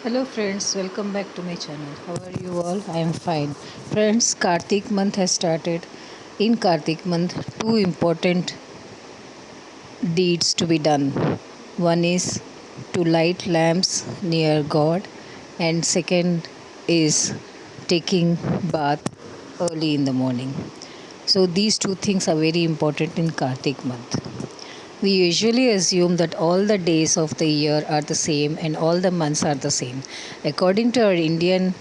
Hello friends, welcome back to my channel. How are you all? I am fine. Friends, Kartik month has started. In Kartik month, two important deeds to be done. One is to light lamps near God, and second is taking bath early in the morning. So these two things are very important in Kartik month. We usually assume that all the days of the year are the same and all the months are the same. According to our Indian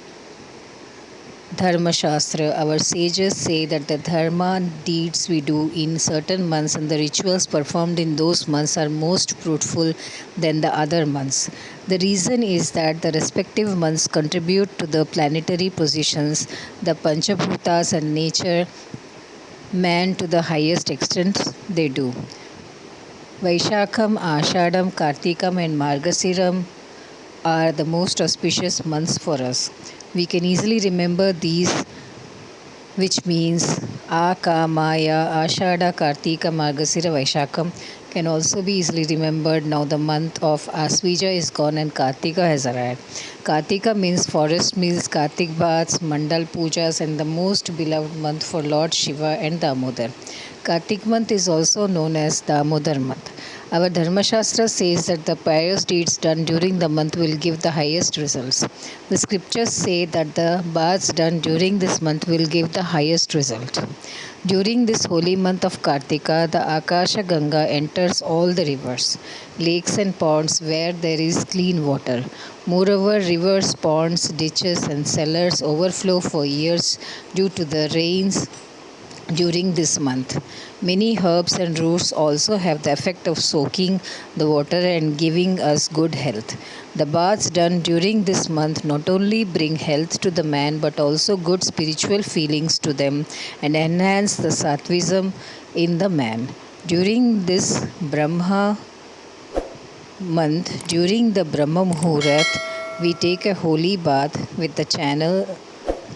Dharma Shastra, our sages say that the dharma deeds we do in certain months and the rituals performed in those months are most fruitful than the other months. The reason is that the respective months contribute to the planetary positions, the Panchabhutas and nature, man to the highest extent they do. Vaishakam, Ashadam, Kartikam, and Margasiram are the most auspicious months for us. We can easily remember these, which means Akamaya, Ashada, Kartika, Margasira, Vaishakam can also be easily remembered. Now the month of Asvija is gone and Kartika has arrived. Kartika means forest meals, Kartik baths, Mandal pujas, and the most beloved month for Lord Shiva and Damodar. Kartik month is also known as Damodar month. Our Dharma Shastra says that the pious deeds done during the month will give the highest results. The scriptures say that the baths done during this month will give the highest result. During this holy month of Kartika, the Akasha Ganga enters all the rivers, lakes, and ponds where there is clean water. Moreover, rivers, ponds, ditches, and cellars overflow for years due to the rains during this month. Many herbs and roots also have the effect of soaking the water and giving us good health. The baths done during this month not only bring health to the man but also good spiritual feelings to them and enhance the sattvism in the man. During this during the Brahma Muhurat, we take a holy bath with the channel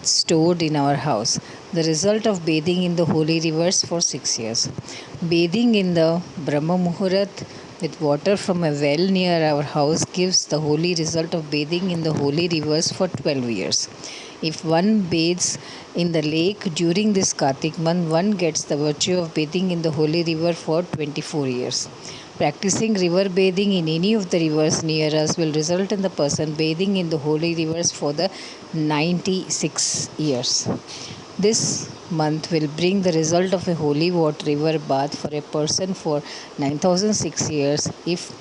stored in our house. The result of bathing in the holy rivers for 6 years. Bathing in the Brahma Muhurat with water from a well near our house gives the holy result of bathing in the holy rivers for 12 years. If one bathes in the lake during this Kartik month, one gets the virtue of bathing in the holy river for 24 years. Practicing river bathing in any of the rivers near us will result in the person bathing in the holy rivers for the 96 years. This month will bring the result of a holy water river bath for a person for 9006 years if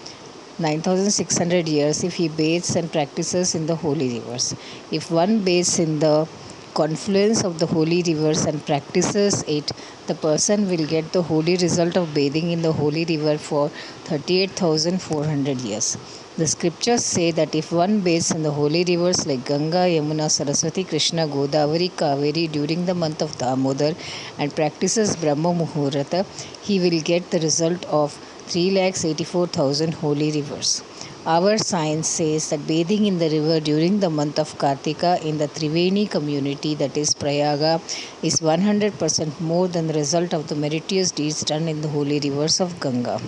9600 years if he bathes and practices in the holy rivers. If one bathes in the confluence of the holy rivers and practices it, the person will get the holy result of bathing in the holy river for 38,400 years. The scriptures say that if one bathes in the holy rivers like Ganga, Yamuna, Saraswati, Krishna, Godavari, Kaveri during the month of Damodar and practices Brahma Muhurata, he will get the result of 3,84,000 holy rivers. Our science says that bathing in the river during the month of Kartika in the Triveni community, that is Prayaga, is 100% more than the result of the meritorious deeds done in the holy rivers of Ganga.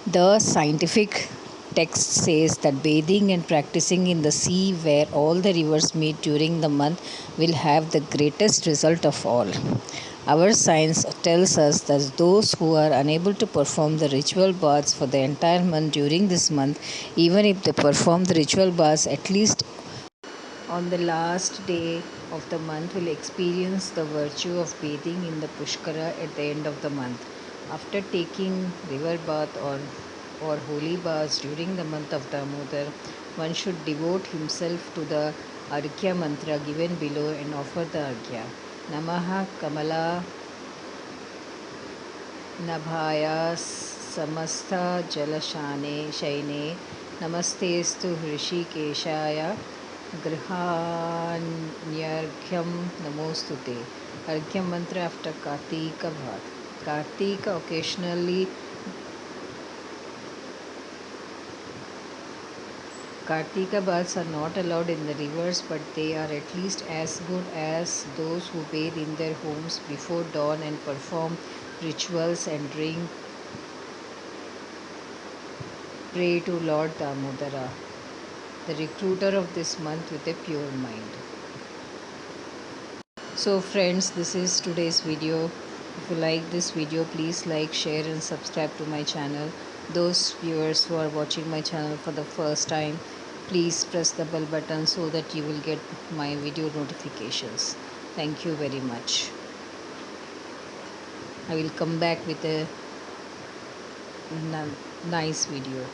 The scientific text says that bathing and practicing in the sea where all the rivers meet during the month will have the greatest result of all. Our science tells us that those who are unable to perform the ritual baths for the entire month during this month, even if they perform the ritual baths at least on the last day of the month, will experience the virtue of bathing in the Pushkara at the end of the month. After taking river bath or holy baths during the month of Damodar, one should devote himself to the Arghya mantra given below and offer the Arghya. Namaha Kamala Nabhaya Samastha Jalashane Shaine Namastestu Hrishikeshaya Grihanyarghyam Namostute. Arghya mantra after Kartika Bhat. Kartika baths are not allowed in the rivers, but they are at least as good as those who bathe in their homes before dawn and perform rituals and pray to Lord Damodara. the recruiter of this month with a pure mind. So friends, this is today's video. If you like this video, please like, share and subscribe to my channel. Those viewers who are watching my channel for the first time, please press the bell button so that you will get my video notifications. Thank you very much. I will come back with a nice video.